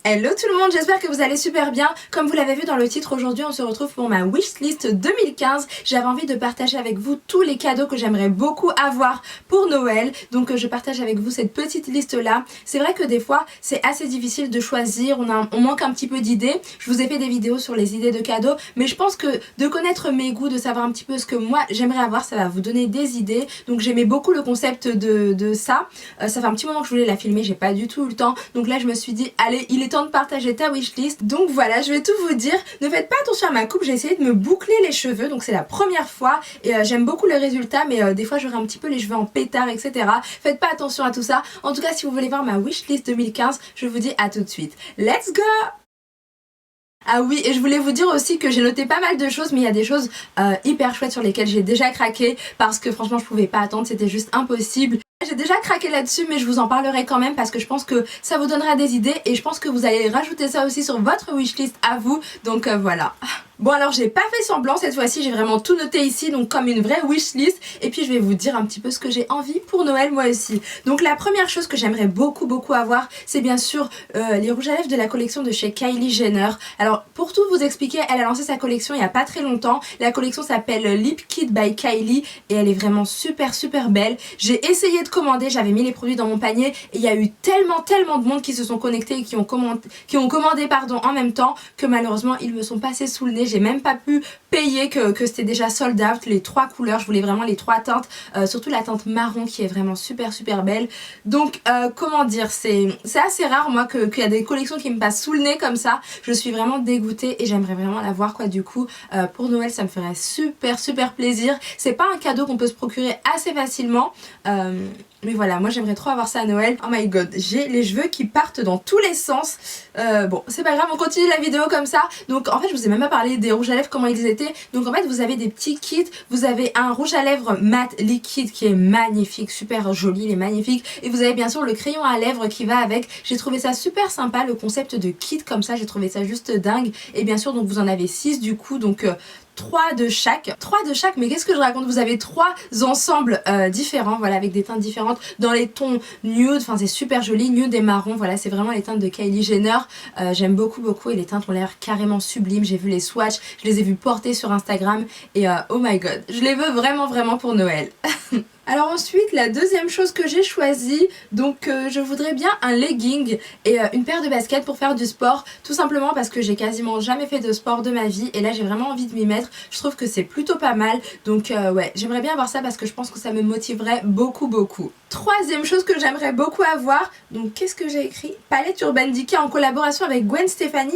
Hello tout le monde, j'espère que vous allez super bien. Comme vous l'avez vu dans le titre, aujourd'hui on se retrouve pour ma wishlist 2015. J'avais envie de partager avec vous tous les cadeaux que j'aimerais beaucoup avoir pour Noël. Donc je partage avec vous cette petite liste là. C'est vrai que des fois c'est assez difficile de choisir, on manque un petit peu d'idées. Je vous ai fait des vidéos sur les idées de cadeaux, mais je pense que de connaître mes goûts, de savoir un petit peu ce que moi j'aimerais avoir, ça va vous donner des idées. Donc j'aimais beaucoup le concept de ça. Ça fait un petit moment que je voulais la filmer, j'ai pas du tout eu le temps. Donc là je me suis dit, allez, il est temps de partager ta wishlist. Donc voilà, je vais tout vous dire. Ne faites pas attention à ma coupe, j'ai essayé de me boucler les cheveux, donc c'est la première fois et j'aime beaucoup le résultat, mais des fois j'aurai un petit peu les cheveux en pétard, etc. Faites pas attention à tout ça. En tout cas, si vous voulez voir ma wishlist 2015, je vous dis à tout de suite. Let's go! Ah oui, et je voulais vous dire aussi que j'ai noté pas mal de choses, mais il y a des choses hyper chouettes sur lesquelles j'ai déjà craqué parce que franchement je pouvais pas attendre, c'était juste impossible. J'ai déjà craqué là-dessus, mais je vous en parlerai quand même parce que je pense que ça vous donnera des idées et je pense que vous allez rajouter ça aussi sur votre wishlist à vous, donc voilà. Bon alors j'ai pas fait semblant cette fois-ci, j'ai vraiment tout noté ici, donc comme une vraie wishlist, et puis je vais vous dire un petit peu ce que j'ai envie pour Noël moi aussi. Donc la première chose que j'aimerais beaucoup avoir, c'est bien sûr les rouges à lèvres de la collection de chez Kylie Jenner. Alors pour tout vous expliquer, elle a lancé sa collection il y a pas très longtemps, la collection s'appelle Lip Kit by Kylie et elle est vraiment super belle. J'ai essayé de commander, j'avais mis les produits dans mon panier et il y a eu tellement de monde qui se sont connectés et qui ont commandé pardon, en même temps que malheureusement ils me sont passés sous le nez. J'ai même pas pu payer que c'était déjà sold out, les trois couleurs, je voulais vraiment les trois teintes, surtout la teinte marron qui est vraiment super belle. Donc comment dire, c'est assez rare moi qu'il y a des collections qui me passent sous le nez comme ça. Je suis vraiment dégoûtée et j'aimerais vraiment la voir quoi, du coup pour Noël ça me ferait super plaisir. C'est pas un cadeau qu'on peut se procurer assez facilement, mais voilà, moi j'aimerais trop avoir ça à Noël. Oh my god, j'ai les cheveux qui partent dans tous les sens. Bon, c'est pas grave, on continue la vidéo comme ça. Donc en fait, je vous ai même pas parlé des rouges à lèvres, comment ils étaient. Donc en fait, vous avez des petits kits. Vous avez un rouge à lèvres mat liquide qui est magnifique, super joli, il est magnifique. Et vous avez bien sûr le crayon à lèvres qui va avec. J'ai trouvé ça super sympa, le concept de kit comme ça, j'ai trouvé ça juste dingue. Et bien sûr, donc vous en avez 6 du coup, donc 3 de chaque, mais qu'est-ce que je raconte, vous avez 3 ensembles différents, voilà, avec des teintes différentes dans les tons nude, enfin c'est super joli, nude et marron, voilà, c'est vraiment les teintes de Kylie Jenner. J'aime beaucoup et les teintes ont l'air carrément sublimes. J'ai vu les swatchs, je les ai vus porter sur Instagram et oh my god, je les veux vraiment pour Noël. Alors ensuite, la deuxième chose que j'ai choisie, donc je voudrais bien un legging et une paire de baskets pour faire du sport, tout simplement parce que j'ai quasiment jamais fait de sport de ma vie et là j'ai vraiment envie de m'y mettre. Je trouve que c'est plutôt pas mal, donc ouais, j'aimerais bien avoir ça parce que je pense que ça me motiverait beaucoup. Troisième chose que j'aimerais beaucoup avoir, donc qu'est-ce que j'ai écrit? Palette Urban Decay en collaboration avec Gwen Stefani.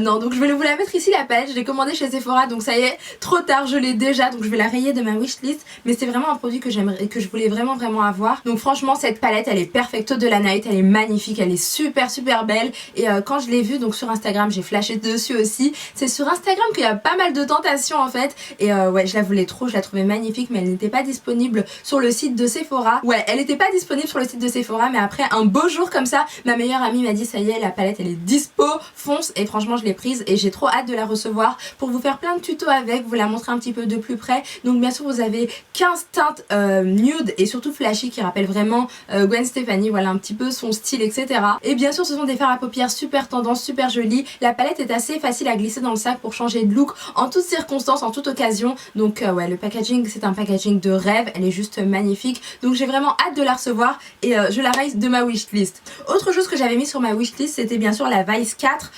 Non, donc je vais vous la mettre ici la palette, je l'ai commandée chez Sephora, donc ça y est, trop tard, je l'ai déjà, donc je vais la rayer de ma wishlist, mais c'est vraiment un produit que j'aimerais, que je voulais vraiment avoir. Donc franchement cette palette elle est perfecto de la night, elle est magnifique, elle est super belle et quand je l'ai vue donc sur Instagram, j'ai flashé dessus aussi. C'est sur Instagram qu'il y a pas mal de tentations en fait et ouais, je la voulais trop, je la trouvais magnifique, mais elle n'était pas disponible sur le site de Sephora. Ouais, elle n'était pas disponible sur le site de Sephora, mais après un beau jour comme ça, ma meilleure amie m'a dit ça y est, la palette elle est dispo, fonce, et franchement je l'ai prise et j'ai trop hâte de la recevoir pour vous faire plein de tutos avec, vous la montrer un petit peu de plus près. Donc bien sûr vous avez 15 teintes nude et surtout flashy qui rappellent vraiment Gwen Stefani, voilà un petit peu son style, etc. Et bien sûr ce sont des fards à paupières super tendance, super jolies. La palette est assez facile à glisser dans le sac pour changer de look en toutes circonstances, en toute occasion. Donc ouais, le packaging c'est un packaging de rêve, elle est juste magnifique. Donc j'ai vraiment hâte de la recevoir et je la raise de ma wishlist. Autre chose que j'avais mis sur ma wishlist, c'était bien sûr la Vice 4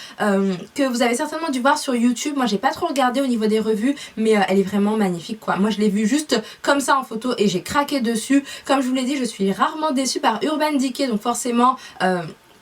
que vous avez certainement dû voir sur YouTube. Moi j'ai pas trop regardé au niveau des revues, mais elle est vraiment magnifique quoi. Moi je l'ai vue juste comme ça en photo et j'ai craqué dessus. Comme je vous l'ai dit, je suis rarement déçue par Urban Decay, donc forcément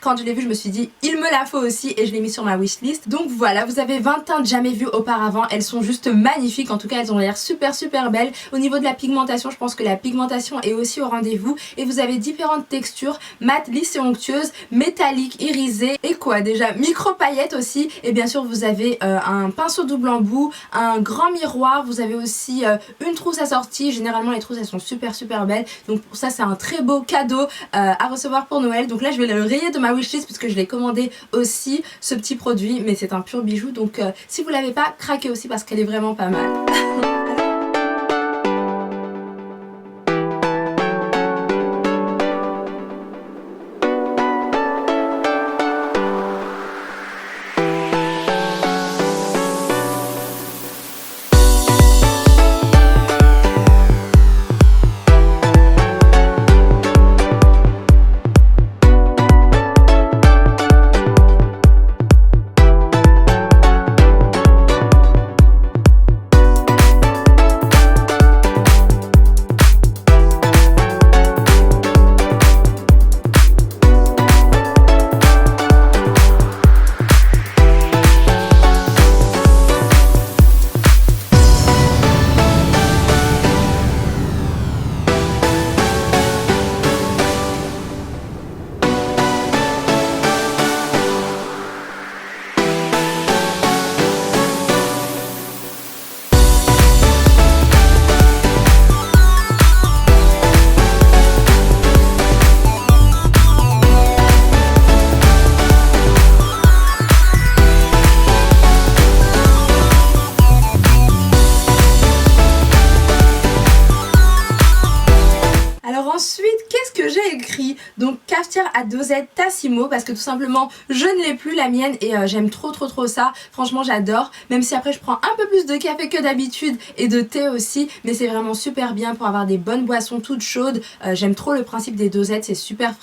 quand je l'ai vue je me suis dit il me la faut aussi et je l'ai mis sur ma wishlist. Donc voilà, vous avez 20 teintes jamais vues auparavant, elles sont juste magnifiques, en tout cas elles ont l'air super belles. Au niveau de la pigmentation, je pense que la pigmentation est aussi au rendez-vous et vous avez différentes textures, mat, lisse et onctueuse, métallique, irisée et quoi déjà, micro paillettes aussi. Et bien sûr vous avez un pinceau double embout, un grand miroir, vous avez aussi une trousse assortie. Généralement les trousses elles sont super belles, donc pour ça c'est un très beau cadeau à recevoir pour Noël. Donc là je vais le rayer de ma wishlist puisque je l'ai commandé aussi ce petit produit, mais c'est un pur bijou, donc si vous l'avez pas, craquez aussi parce qu'elle est vraiment pas mal. cafetière à dosette Tassimo parce que tout simplement je ne l'ai plus la mienne et j'aime trop ça. Franchement j'adore, même si après je prends un peu plus de café que d'habitude et de thé aussi, mais c'est vraiment super bien pour avoir des bonnes boissons toutes chaudes. J'aime trop le principe des dosettes, c'est super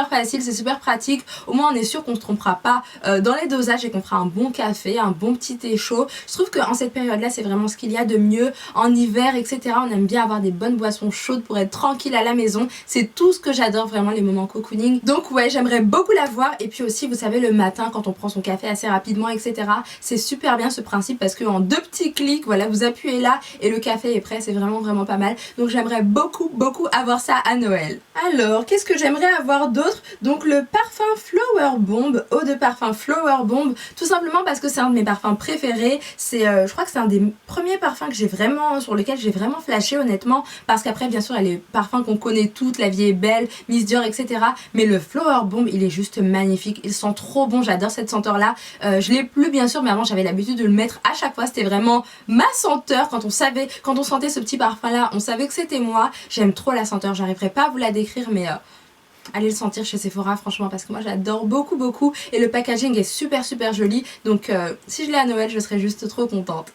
facile, c'est super pratique. Au moins on est sûr qu'on se trompera pas dans les dosages et qu'on fera un bon café, un bon petit thé chaud. Je trouve qu'en cette période là c'est vraiment ce qu'il y a de mieux en hiver, etc. On aime bien avoir des bonnes boissons chaudes pour être tranquille à la maison. C'est tout ce que j'adore, vraiment les moments cocooning. Donc ouais, j'aimerais beaucoup l'avoir. Et puis aussi vous savez, le matin quand on prend son café assez rapidement, etc., c'est super bien ce principe parce que en 2 petits clics, voilà, vous appuyez là et le café est prêt. C'est vraiment pas mal. Donc j'aimerais beaucoup avoir ça à Noël. Alors qu'est-ce que j'aimerais avoir d'autre? Donc le parfum Flower Bomb, eau de parfum Flower Bomb, tout simplement parce que c'est un de mes parfums préférés. C'est je crois que c'est un des premiers parfums que j'ai vraiment, sur lequel j'ai vraiment flashé honnêtement, parce qu'après bien sûr il y a les parfums qu'on connaît toutes, La Vie est belle, Miss Dior, etc. Mais le Flower Bomb il est juste magnifique, il sent trop bon, j'adore cette senteur là. Je l'ai plus bien sûr, mais avant j'avais l'habitude de le mettre à chaque fois, c'était vraiment ma senteur. Quand on sentait ce petit parfum là, on savait que c'était moi. J'aime trop la senteur, j'arriverai pas à vous la décrire, mais allez le sentir chez Sephora franchement, parce que moi j'adore beaucoup et le packaging est super joli. Donc si je l'ai à Noël je serais juste trop contente.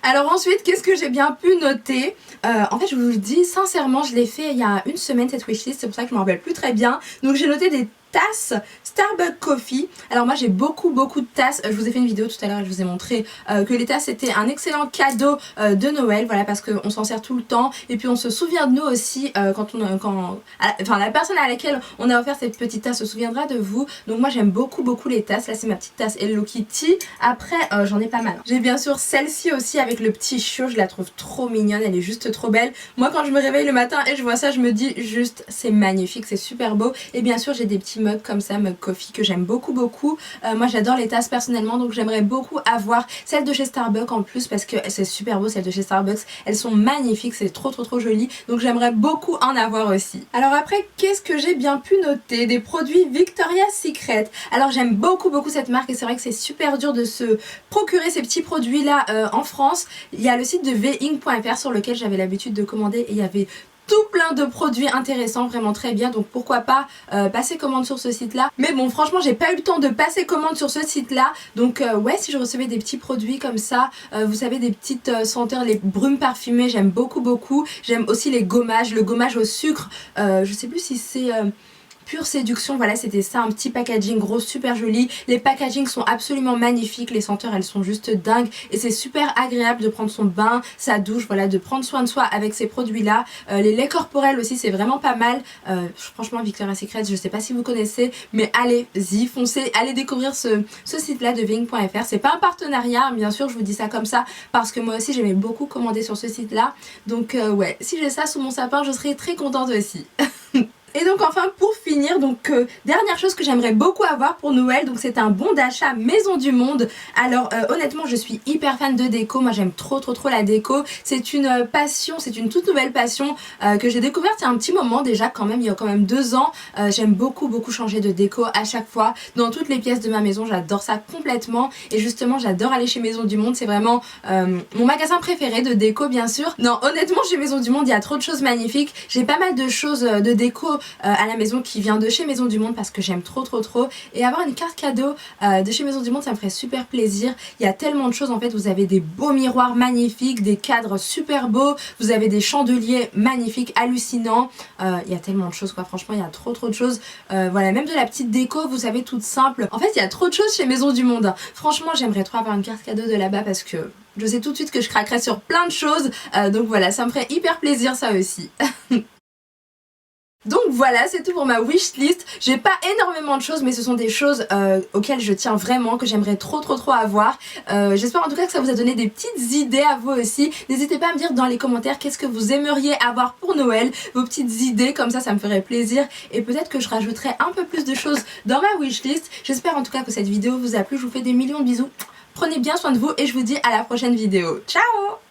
Alors ensuite qu'est-ce que j'ai bien pu noter? En fait je vous le dis sincèrement, je l'ai fait il y a une semaine cette wishlist, c'est pour ça que je me rappelle plus très bien. Donc j'ai noté des tasses Starbucks Coffee. Alors moi j'ai beaucoup de tasses. Je vous ai fait une vidéo tout à l'heure et je vous ai montré que les tasses c'était un excellent cadeau de Noël, voilà, parce qu'on s'en sert tout le temps et puis on se souvient de nous aussi enfin la personne à laquelle on a offert cette petite tasse se souviendra de vous. Donc moi j'aime beaucoup les tasses. Là c'est ma petite tasse Hello Kitty. Après j'en ai pas mal. J'ai bien sûr celle-ci aussi avec le petit chiot, je la trouve trop mignonne, elle est juste trop belle. Moi quand je me réveille le matin et je vois ça, je me dis juste c'est magnifique, c'est super beau. Et bien sûr j'ai des petits mugs comme ça, mug coffee, que j'aime beaucoup. Moi j'adore les tasses personnellement, donc j'aimerais beaucoup avoir celle de chez Starbucks en plus parce que c'est super beau, celle de chez Starbucks, elles sont magnifiques, c'est trop joli, donc j'aimerais beaucoup en avoir aussi. Alors après qu'est-ce que j'ai bien pu noter? Des produits Victoria's Secret. Alors j'aime beaucoup cette marque et c'est vrai que c'est super dur de se procurer ces petits produits là en France. Il y a le site de ving.fr sur lequel j'avais l'habitude de commander et il y avait tout plein de produits intéressants, vraiment très bien, donc pourquoi pas passer commande sur ce site là. Mais bon franchement j'ai pas eu le temps de passer commande sur ce site là, donc ouais, si je recevais des petits produits comme ça, vous savez, des petites senteurs, les brumes parfumées, j'aime beaucoup. J'aime aussi les gommages, le gommage au sucre, je sais plus si c'est Pure Séduction, voilà, c'était ça, un petit packaging gros super joli. Les packagings sont absolument magnifiques, les senteurs elles sont juste dingues et c'est super agréable de prendre son bain, sa douche, voilà, de prendre soin de soi avec ces produits là. Les laits corporels aussi c'est vraiment pas mal. Franchement Victoria's Secret, je sais pas si vous connaissez, mais allez-y, foncez, allez découvrir ce site là de ving.fr. C'est pas un partenariat, bien sûr, je vous dis ça comme ça parce que moi aussi j'aimais beaucoup commander sur ce site là. Donc ouais, si j'ai ça sous mon sapin je serai très contente aussi. Et donc enfin pour finir, donc dernière chose que j'aimerais beaucoup avoir pour Noël, donc c'est un bon d'achat Maison du Monde. Alors honnêtement je suis hyper fan de déco, moi j'aime trop la déco. C'est une passion, c'est une toute nouvelle passion que j'ai découverte il y a un petit moment déjà, quand même, il y a quand même 2 ans. J'aime beaucoup changer de déco à chaque fois, dans toutes les pièces de ma maison, j'adore ça complètement. Et justement j'adore aller chez Maison du Monde, c'est vraiment mon magasin préféré de déco bien sûr. Non honnêtement chez Maison du Monde il y a trop de choses magnifiques, j'ai pas mal de choses de déco à la maison qui vient de chez Maison du Monde parce que j'aime trop et avoir une carte cadeau de chez Maison du Monde ça me ferait super plaisir. Il y a tellement de choses en fait, vous avez des beaux miroirs magnifiques, des cadres super beaux, vous avez des chandeliers magnifiques, hallucinants, il y a tellement de choses quoi, franchement il y a trop de choses, voilà, même de la petite déco vous savez toute simple. En fait il y a trop de choses chez Maison du Monde, franchement j'aimerais trop avoir une carte cadeau de là-bas parce que je sais tout de suite que je craquerais sur plein de choses, donc voilà, ça me ferait hyper plaisir ça aussi. Donc voilà, c'est tout pour ma wishlist. J'ai pas énormément de choses, mais ce sont des choses auxquelles je tiens vraiment, que j'aimerais trop avoir. J'espère en tout cas que ça vous a donné des petites idées à vous aussi. N'hésitez pas à me dire dans les commentaires qu'est-ce que vous aimeriez avoir pour Noël, vos petites idées, comme ça me ferait plaisir. Et peut-être que je rajouterai un peu plus de choses dans ma wishlist. J'espère en tout cas que cette vidéo vous a plu. Je vous fais des millions de bisous. Prenez bien soin de vous et je vous dis à la prochaine vidéo. Ciao!